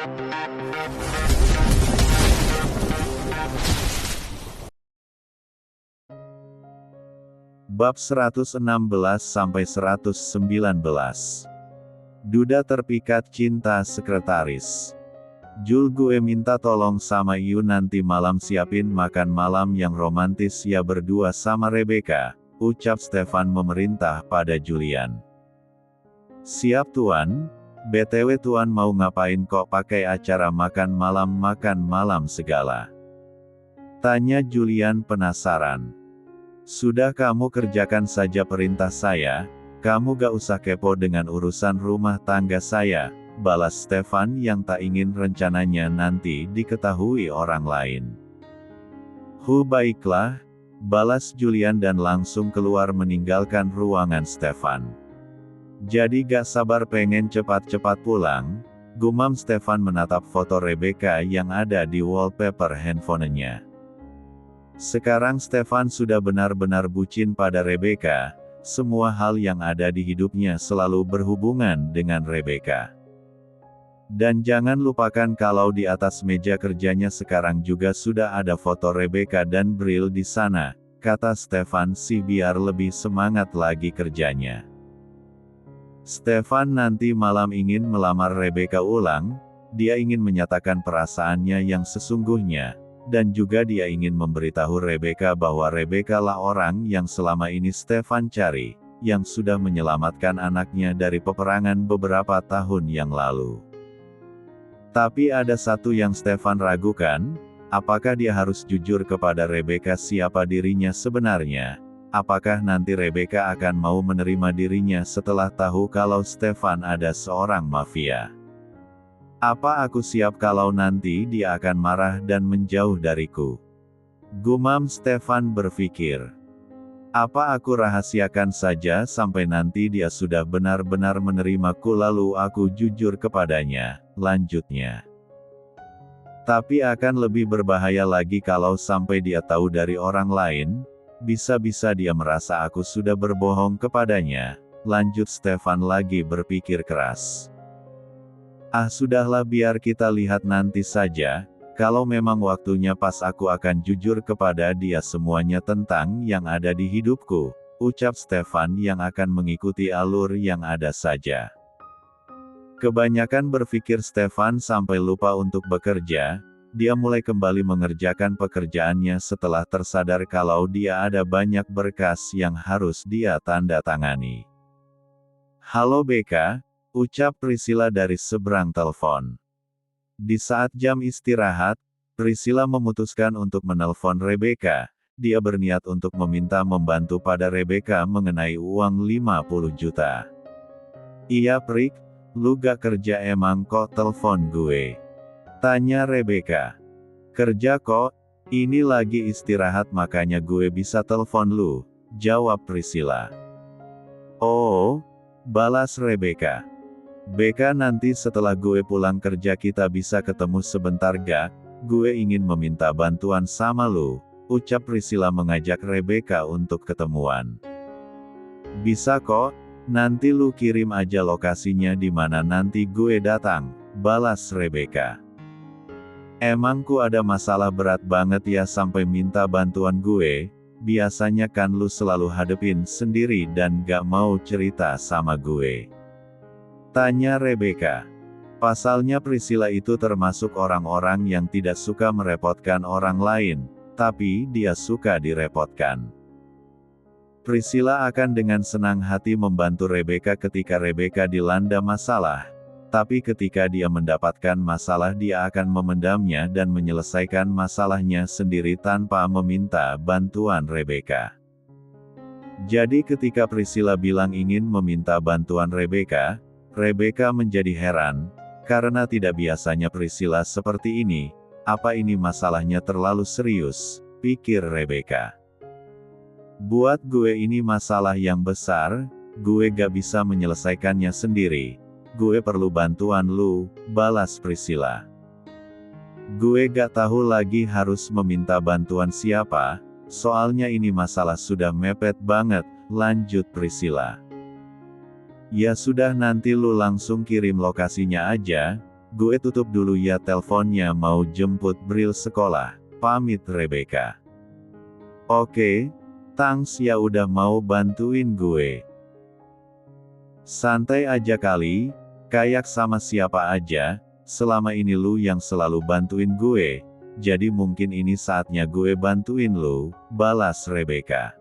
Bab 116-119. Duda terpikat cinta sekretaris. Jul, gue minta tolong sama you nanti malam siapin makan malam yang romantis ya berdua sama Rebecca, ucap Stefan memerintah pada Julian. Siap tuan, BTW tuan mau ngapain kok pakai acara makan malam segala? Tanya Julian penasaran. Sudah kamu kerjakan saja perintah saya, kamu gak usah kepo dengan urusan rumah tangga saya, balas Stefan yang tak ingin rencananya nanti diketahui orang lain. Baiklah, balas Julian dan langsung keluar meninggalkan ruangan Stefan. Jadi gak sabar pengen cepat-cepat pulang, gumam Stefan menatap foto Rebecca yang ada di wallpaper handphonenya. Sekarang Stefan sudah benar-benar bucin pada Rebecca, semua hal yang ada di hidupnya selalu berhubungan dengan Rebecca. Dan jangan lupakan kalau di atas meja kerjanya sekarang juga sudah ada foto Rebecca dan Bril di sana, kata Stefan sih biar lebih semangat lagi kerjanya. Stefan nanti malam ingin melamar Rebecca ulang, dia ingin menyatakan perasaannya yang sesungguhnya. Dan juga dia ingin memberitahu Rebecca bahwa Rebecca lah orang yang selama ini Stefan cari, yang sudah menyelamatkan anaknya dari peperangan beberapa tahun yang lalu. Tapi ada satu yang Stefan ragukan, apakah dia harus jujur kepada Rebecca siapa dirinya sebenarnya? Apakah nanti Rebecca akan mau menerima dirinya setelah tahu kalau Stefan ada seorang mafia? Apa aku siap kalau nanti dia akan marah dan menjauh dariku? Gumam Stefan berpikir. Apa aku rahasiakan saja sampai nanti dia sudah benar-benar menerimaku lalu aku jujur kepadanya, lanjutnya. Tapi akan lebih berbahaya lagi kalau sampai dia tahu dari orang lain, bisa-bisa dia merasa aku sudah berbohong kepadanya, lanjut Stefan lagi berpikir keras. Sudahlah biar kita lihat nanti saja, kalau memang waktunya pas aku akan jujur kepada dia semuanya tentang yang ada di hidupku, ucap Stefan yang akan mengikuti alur yang ada saja. Kebanyakan berpikir Stefan sampai lupa untuk bekerja, dia mulai kembali mengerjakan pekerjaannya setelah tersadar kalau dia ada banyak berkas yang harus dia tanda tangani. Halo Becca, ucap Priscilla dari seberang telepon. Di saat jam istirahat, Priscilla memutuskan untuk menelpon Rebecca. Dia berniat untuk meminta membantu pada Rebecca mengenai uang 50 juta. Iya Prik, lu gak kerja emang kok telepon gue? Tanya Rebecca. Kerja kok, ini lagi istirahat makanya gue bisa telepon lu, jawab Priscilla. Oh, balas Rebecca. Becca nanti setelah gue pulang kerja kita bisa ketemu sebentar gak? Gue ingin meminta bantuan sama lu, ucap Priscilla mengajak Rebecca untuk ketemuan. Bisa kok, nanti lu kirim aja lokasinya di mana nanti gue datang, balas Rebecca. Emangku ada masalah berat banget ya sampai minta bantuan gue? Biasanya kan lu selalu hadepin sendiri dan gak mau cerita sama gue. Tanya Rebecca. Pasalnya Priscilla itu termasuk orang-orang yang tidak suka merepotkan orang lain, tapi dia suka direpotkan. Priscilla akan dengan senang hati membantu Rebecca ketika Rebecca dilanda masalah, tapi ketika dia mendapatkan masalah dia akan memendamnya dan menyelesaikan masalahnya sendiri tanpa meminta bantuan Rebecca. Jadi ketika Priscilla bilang ingin meminta bantuan Rebecca, Rebecca menjadi heran, karena tidak biasanya Priscilla seperti ini. Apa ini masalahnya terlalu serius, pikir Rebecca. Buat gue ini masalah yang besar, gue gak bisa menyelesaikannya sendiri. Gue perlu bantuan lu, balas Priscilla. Gue gak tahu lagi harus meminta bantuan siapa, soalnya ini masalah sudah mepet banget, lanjut Priscilla. Ya sudah nanti lu langsung kirim lokasinya aja, gue tutup dulu ya teleponnya mau jemput Bril sekolah, pamit Rebecca. Oke, thanks ya udah mau bantuin gue. Santai aja kali, kayak sama siapa aja, selama ini lu yang selalu bantuin gue, jadi mungkin ini saatnya gue bantuin lu, balas Rebecca.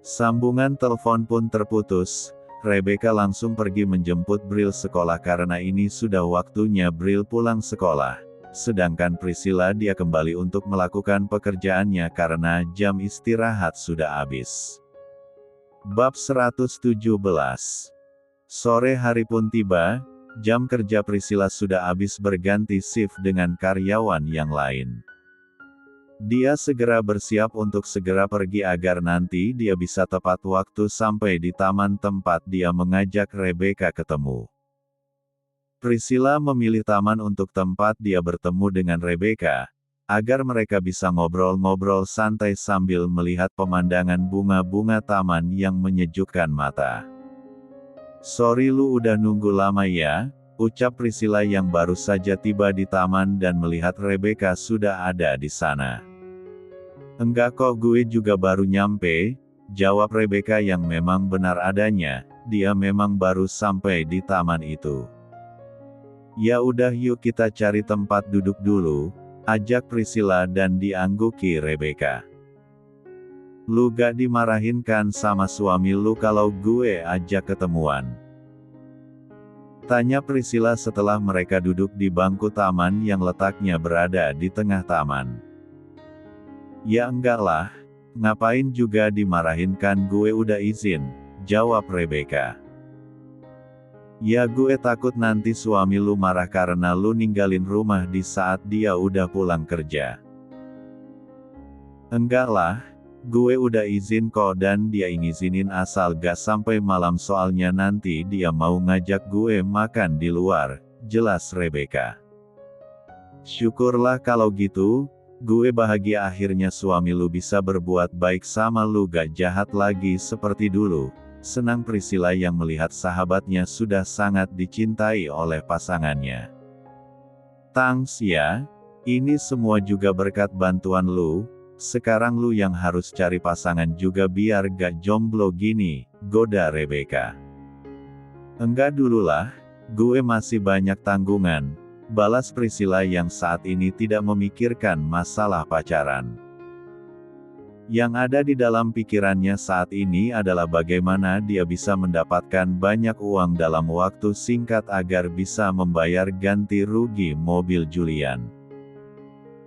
Sambungan telepon pun terputus. Rebecca langsung pergi menjemput Bril sekolah karena ini sudah waktunya Bril pulang sekolah. Sedangkan Priscilla dia kembali untuk melakukan pekerjaannya karena jam istirahat sudah habis. Bab 117. Sore hari pun tiba, jam kerja Priscilla sudah habis berganti shift dengan karyawan yang lain. Dia segera bersiap untuk segera pergi agar nanti dia bisa tepat waktu sampai di taman tempat dia mengajak Rebecca ketemu. Priscilla memilih taman untuk tempat dia bertemu dengan Rebecca, agar mereka bisa ngobrol-ngobrol santai sambil melihat pemandangan bunga-bunga taman yang menyejukkan mata. Sorry lu udah nunggu lama ya, ucap Priscilla yang baru saja tiba di taman dan melihat Rebecca sudah ada di sana. Enggak kok gue juga baru nyampe, jawab Rebecca yang memang benar adanya, dia memang baru sampai di taman itu. Ya udah yuk kita cari tempat duduk dulu, ajak Priscilla dan diangguki Rebecca. Lu gak dimarahin kan sama suami lu kalau gue ajak ketemuan? Tanya Priscilla setelah mereka duduk di bangku taman yang letaknya berada di tengah taman. Ya enggak lah, ngapain juga dimarahin kan gue udah izin, jawab Rebecca. Ya gue takut nanti suami lu marah karena lu ninggalin rumah di saat dia udah pulang kerja. Enggak lah, gue udah izin kok dan dia ngizinin asal gak sampai malam soalnya nanti dia mau ngajak gue makan di luar, jelas Rebecca. Syukurlah kalau gitu. Gue bahagia akhirnya suami lu bisa berbuat baik sama lu gak jahat lagi seperti dulu. Senang Priscilla yang melihat sahabatnya sudah sangat dicintai oleh pasangannya. Thanks ya, ini semua juga berkat bantuan lu, sekarang lu yang harus cari pasangan juga biar gak jomblo gini, goda Rebecca. Enggak dululah, gue masih banyak tanggungan. Balas Priscilla yang saat ini tidak memikirkan masalah pacaran. Yang ada di dalam pikirannya saat ini adalah bagaimana dia bisa mendapatkan banyak uang dalam waktu singkat agar bisa membayar ganti rugi mobil Julian.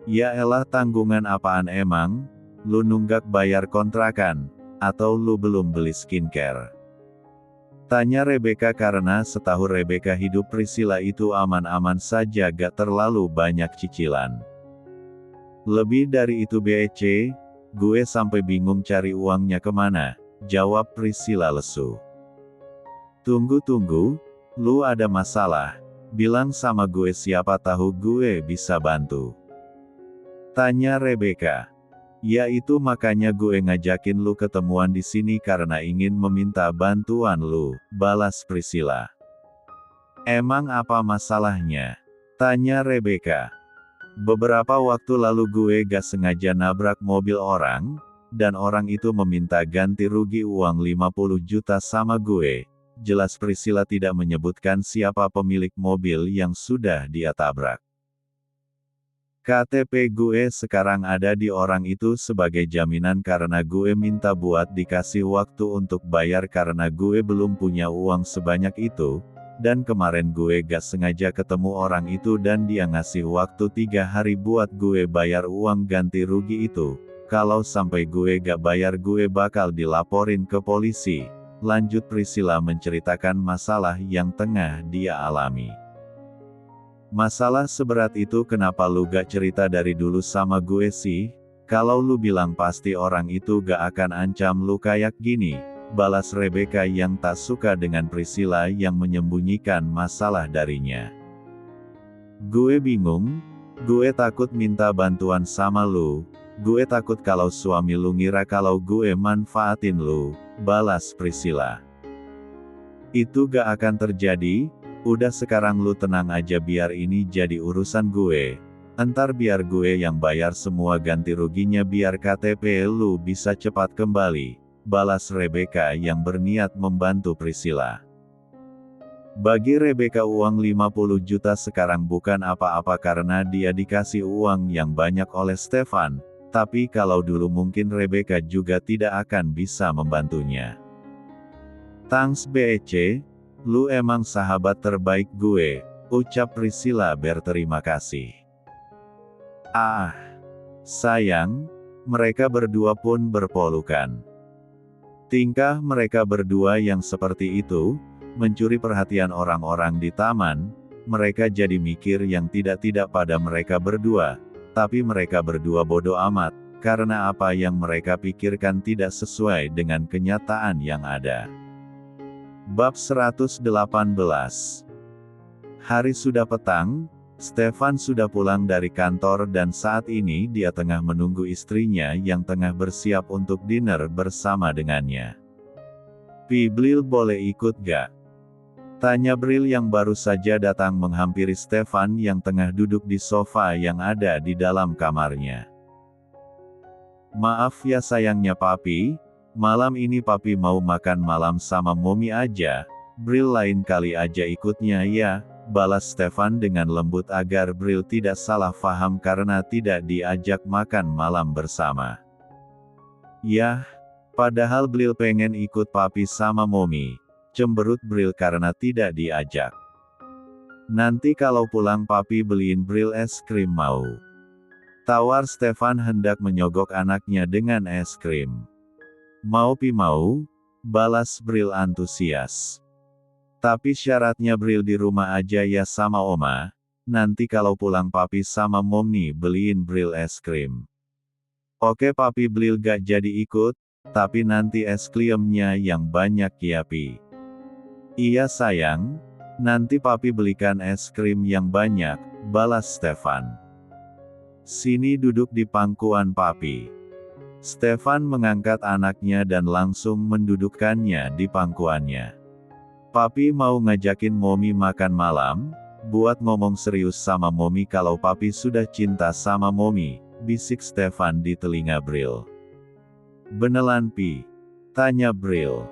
Ya elah tanggungan apaan emang? Lu nunggak bayar kontrakan? Atau lu belum beli skincare? Tanya Rebecca karena setahu Rebecca hidup Priscilla itu aman-aman saja gak terlalu banyak cicilan. Lebih dari itu BEC, gue sampai bingung cari uangnya kemana, jawab Priscilla lesu. Tunggu, lu ada masalah, bilang sama gue siapa tahu gue bisa bantu. Tanya Rebecca. Ya itu makanya gue ngajakin lu ketemuan di sini karena ingin meminta bantuan lu, balas Priscilla. Emang apa masalahnya? Tanya Rebecca. Beberapa waktu lalu gue gak sengaja nabrak mobil orang, dan orang itu meminta ganti rugi uang 50 juta sama gue. Jelas Priscilla tidak menyebutkan siapa pemilik mobil yang sudah dia tabrak. KTP gue sekarang ada di orang itu sebagai jaminan karena gue minta buat dikasih waktu untuk bayar karena gue belum punya uang sebanyak itu, dan kemarin gue gak sengaja ketemu orang itu dan dia ngasih waktu 3 hari buat gue bayar uang ganti rugi itu, kalau sampai gue gak bayar gue bakal dilaporin ke polisi, lanjut Priscilla menceritakan masalah yang tengah dia alami. Masalah seberat itu kenapa lu gak cerita dari dulu sama gue sih? Kalau lu bilang pasti orang itu gak akan ancam lu kayak gini, balas Rebecca yang tak suka dengan Priscilla yang menyembunyikan masalah darinya. Gue bingung, gue takut minta bantuan sama lu, gue takut kalau suami lu ngira kalau gue manfaatin lu, balas Priscilla. Itu gak akan terjadi. Udah sekarang lu tenang aja biar ini jadi urusan gue. Entar biar gue yang bayar semua ganti ruginya biar KTP lu bisa cepat kembali, balas Rebecca yang berniat membantu Priscilla. Bagi Rebecca uang 50 juta sekarang bukan apa-apa karena dia dikasih uang yang banyak oleh Stefan, tapi kalau dulu mungkin Rebecca juga tidak akan bisa membantunya. Thanks BEC, lu emang sahabat terbaik gue, ucap Priscilla berterima kasih. Ah, sayang, mereka berdua pun berpelukan. Tingkah mereka berdua yang seperti itu, mencuri perhatian orang-orang di taman, mereka jadi mikir yang tidak-tidak pada mereka berdua, tapi mereka berdua bodoh amat, karena apa yang mereka pikirkan tidak sesuai dengan kenyataan yang ada. Bab 118. Hari sudah petang, Stefan sudah pulang dari kantor dan saat ini dia tengah menunggu istrinya yang tengah bersiap untuk dinner bersama dengannya. "Pi Bril boleh ikut gak?" tanya Bril yang baru saja datang menghampiri Stefan yang tengah duduk di sofa yang ada di dalam kamarnya. "Maaf ya sayangnya papi, malam ini papi mau makan malam sama Momi aja, Bril lain kali aja ikutnya ya," balas Stefan dengan lembut agar Bril tidak salah paham karena tidak diajak makan malam bersama. "Yah, padahal Bril pengen ikut papi sama Momi," cemberut Bril karena tidak diajak. "Nanti kalau pulang papi beliin Bril es krim mau?" tawar Stefan hendak menyogok anaknya dengan es krim. "Mau pi mau," balas Bril antusias. "Tapi syaratnya Bril di rumah aja ya sama Oma, nanti kalau pulang papi sama Momni beliin Bril es krim." "Oke papi Bril gak jadi ikut, tapi nanti es krimnya yang banyak ya pi." "Iya sayang, nanti papi belikan es krim yang banyak," balas Stefan. "Sini duduk di pangkuan papi." Stefan mengangkat anaknya dan langsung mendudukkannya di pangkuannya. "Papi mau ngajakin Momi makan malam, buat ngomong serius sama Momi kalau papi sudah cinta sama Momi," bisik Stefan di telinga Bril. "Beneran pi?" tanya Bril.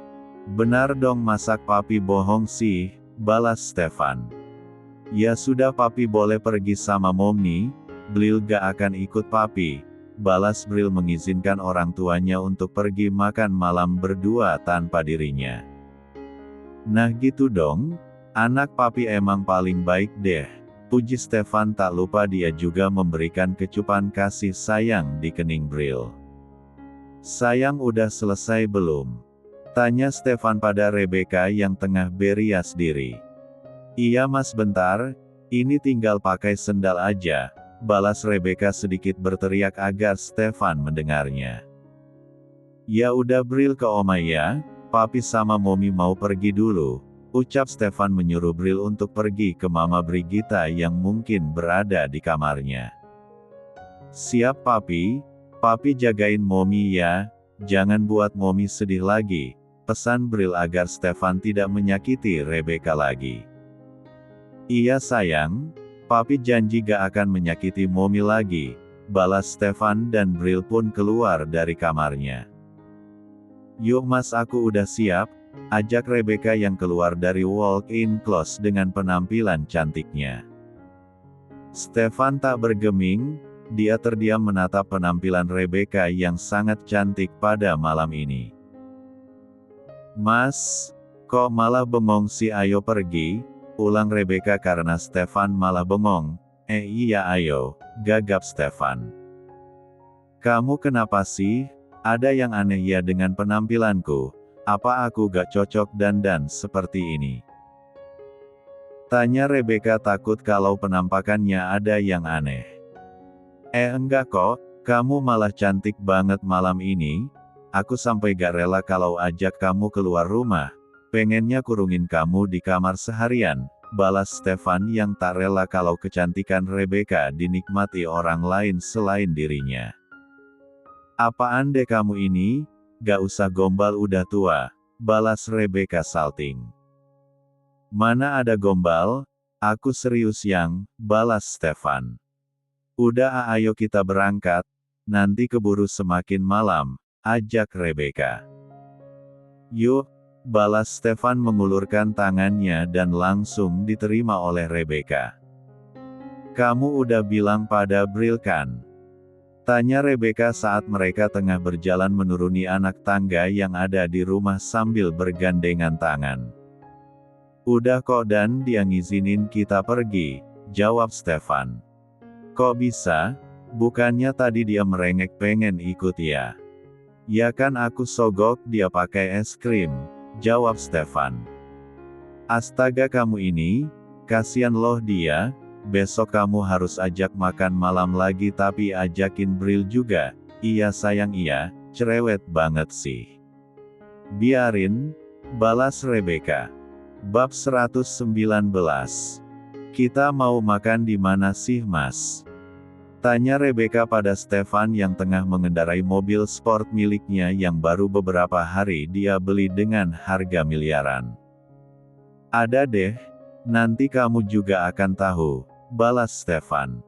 "Benar dong masak papi bohong sih," balas Stefan. "Ya sudah papi boleh pergi sama Momni, Bril gak akan ikut papi," balas Bril mengizinkan orang tuanya untuk pergi makan malam berdua tanpa dirinya. "Nah gitu dong, anak papi emang paling baik deh," puji Stefan tak lupa dia juga memberikan kecupan kasih sayang di kening Bril. "Sayang udah selesai belum?" tanya Stefan pada Rebecca yang tengah berias diri. "Iya mas bentar, ini tinggal pakai sendal aja," balas Rebecca sedikit berteriak agar Stefan mendengarnya. "Ya udah Bril ke Oma ya, papi sama Momi mau pergi dulu," ucap Stefan menyuruh Bril untuk pergi ke Mama Brigita yang mungkin berada di kamarnya. "Siap papi, papi jagain Momi ya, jangan buat Momi sedih lagi," pesan Bril agar Stefan tidak menyakiti Rebecca lagi. "Iya sayang, papi janji gak akan menyakiti Momi lagi," balas Stefan dan Bril pun keluar dari kamarnya. "Yuk mas aku udah siap," ajak Rebecca yang keluar dari walk-in closet dengan penampilan cantiknya. Stefan tak bergeming, dia terdiam menatap penampilan Rebecca yang sangat cantik pada malam ini. "Mas, kok malah bengong sih ayo pergi," ulang Rebecca karena Stefan malah bengong. Iya ayo," gagap Stefan. "Kamu kenapa sih? Ada yang aneh ya dengan penampilanku? Apa aku gak cocok dandan seperti ini?" tanya Rebecca takut kalau penampakannya ada yang aneh. Enggak kok, kamu malah cantik banget malam ini, aku sampai gak rela kalau ajak kamu keluar rumah, pengennya kurungin kamu di kamar seharian," balas Stefan yang tak rela kalau kecantikan Rebecca dinikmati orang lain selain dirinya. "Apaan deh kamu ini, gak usah gombal udah tua," balas Rebecca salting. Mana ada gombal, aku serius yang, balas Stefan. Udah ayo kita berangkat, nanti keburu semakin malam, ajak Rebecca. Yuk, balas Stefan mengulurkan tangannya dan langsung diterima oleh Rebecca. Kamu udah bilang pada Bril kan? Tanya Rebecca saat mereka tengah berjalan menuruni anak tangga yang ada di rumah sambil bergandengan tangan. Udah kok dan dia ngizinin kita pergi, jawab Stefan. Kok bisa? Bukannya tadi dia merengek pengen ikut ya? Ya kan aku sogok dia pakai es krim, jawab Stefan. Astaga kamu ini, kasihan loh dia, besok kamu harus ajak makan malam lagi tapi ajakin Bril juga, iya sayang iya, cerewet banget sih. Biarin, balas Rebecca. Bab 119. Kita mau makan di mana sih mas? Tanya Rebecca pada Stefan yang tengah mengendarai mobil sport miliknya yang baru beberapa hari dia beli dengan harga miliaran. Ada deh, nanti kamu juga akan tahu, balas Stefan.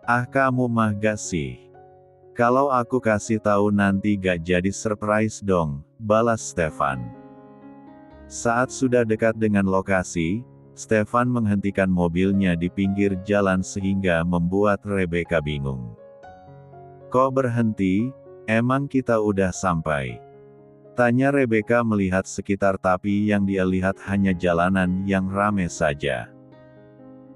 Ah kamu mah gak sih? Kalau aku kasih tahu nanti gak jadi surprise dong, balas Stefan. Saat sudah dekat dengan lokasi, Stefan menghentikan mobilnya di pinggir jalan sehingga membuat Rebecca bingung. Kok berhenti? Emang kita udah sampai? Tanya Rebecca melihat sekitar tapi yang dia lihat hanya jalanan yang rame saja.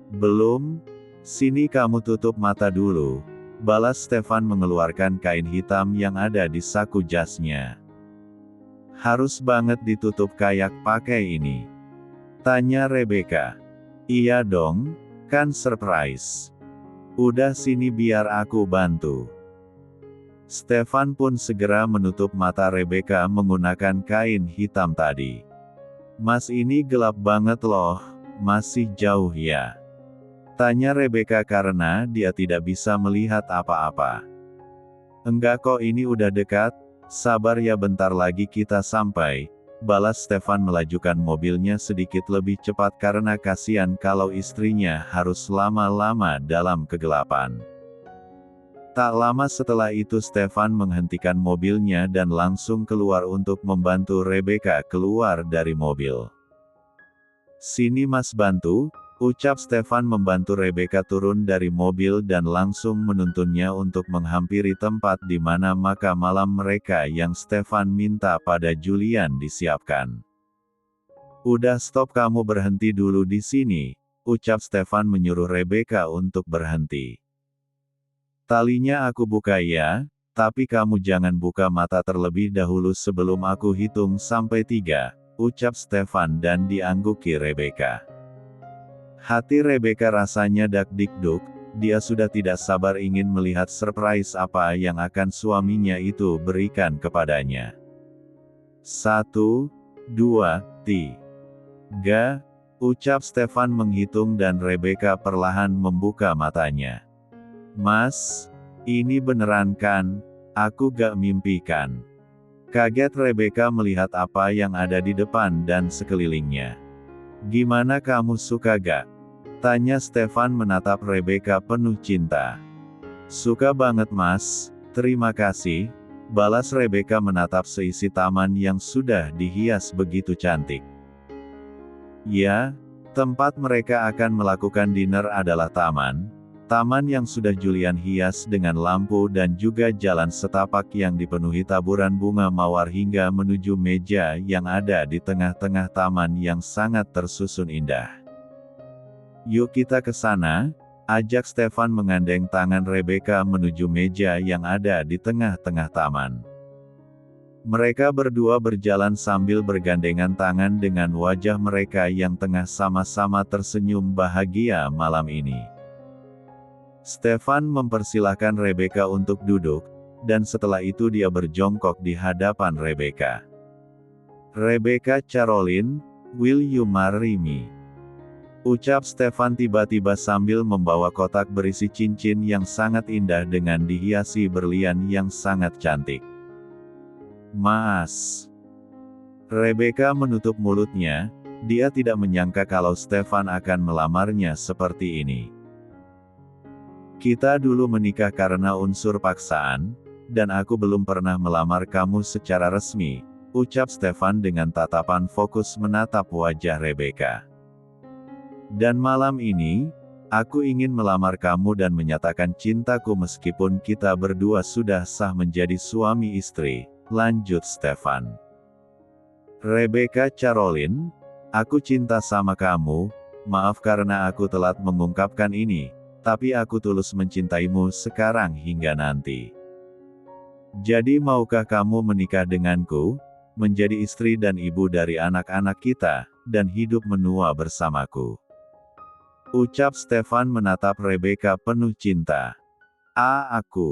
Belum? Sini kamu tutup mata dulu, balas Stefan mengeluarkan kain hitam yang ada di saku jasnya. Harus banget ditutup kayak pakai ini. Tanya Rebecca. Iya dong, kan surprise. Udah sini biar aku bantu. Stefan pun segera menutup mata Rebecca menggunakan kain hitam tadi. Mas ini gelap banget loh, masih jauh ya? Tanya Rebecca karena dia tidak bisa melihat apa-apa. Enggak kok ini udah dekat, sabar ya bentar lagi kita sampai. Balas Stefan melajukan mobilnya sedikit lebih cepat karena kasihan kalau istrinya harus lama-lama dalam kegelapan. Tak lama setelah itu Stefan menghentikan mobilnya dan langsung keluar untuk membantu Rebecca keluar dari mobil. Sini mas bantu, ucap Stefan membantu Rebecca turun dari mobil dan langsung menuntunnya untuk menghampiri tempat di mana makan malam mereka yang Stefan minta pada Julian disiapkan. Udah stop kamu berhenti dulu di sini, ucap Stefan menyuruh Rebecca untuk berhenti. Talinya aku buka ya, tapi kamu jangan buka mata terlebih dahulu sebelum aku hitung sampai 3, ucap Stefan dan diangguki Rebecca. Hati Rebecca rasanya dak-dikduk, dia sudah tidak sabar ingin melihat surprise apa yang akan suaminya itu berikan kepadanya. 1, 2, 3, ucap Stefan menghitung dan Rebecca perlahan membuka matanya. Mas, ini beneran kan? Aku gak mimpi kan? Kaget Rebecca melihat apa yang ada di depan dan sekelilingnya. Gimana kamu suka gak? Tanya Stefan menatap Rebecca penuh cinta. Suka banget mas, terima kasih, balas Rebecca menatap seisi taman yang sudah dihias begitu cantik. Ya, tempat mereka akan melakukan dinner adalah taman yang sudah Julian hias dengan lampu dan juga jalan setapak yang dipenuhi taburan bunga mawar hingga menuju meja yang ada di tengah-tengah taman yang sangat tersusun indah. Yuk kita ke sana, ajak Stefan mengandeng tangan Rebecca menuju meja yang ada di tengah-tengah taman. Mereka berdua berjalan sambil bergandengan tangan dengan wajah mereka yang tengah sama-sama tersenyum bahagia malam ini. Stefan mempersilahkan Rebecca untuk duduk, dan setelah itu dia berjongkok di hadapan Rebecca. Rebecca Caroline, will you marry me? Ucap Stefan tiba-tiba sambil membawa kotak berisi cincin yang sangat indah dengan dihiasi berlian yang sangat cantik. Mas. Rebecca menutup mulutnya, Dia tidak menyangka kalau Stefan akan melamarnya seperti ini. Kita dulu menikah karena unsur paksaan, dan aku belum pernah melamar kamu secara resmi, ucap Stefan dengan tatapan fokus menatap wajah Rebecca. Dan malam ini, aku ingin melamar kamu dan menyatakan cintaku meskipun kita berdua sudah sah menjadi suami istri, lanjut Stefan. Rebecca Caroline, aku cinta sama kamu, maaf karena aku telat mengungkapkan ini, tapi aku tulus mencintaimu sekarang hingga nanti. Jadi maukah kamu menikah denganku, menjadi istri dan ibu dari anak-anak kita, dan hidup menua bersamaku? Ucap Stefan menatap Rebecca penuh cinta. Aku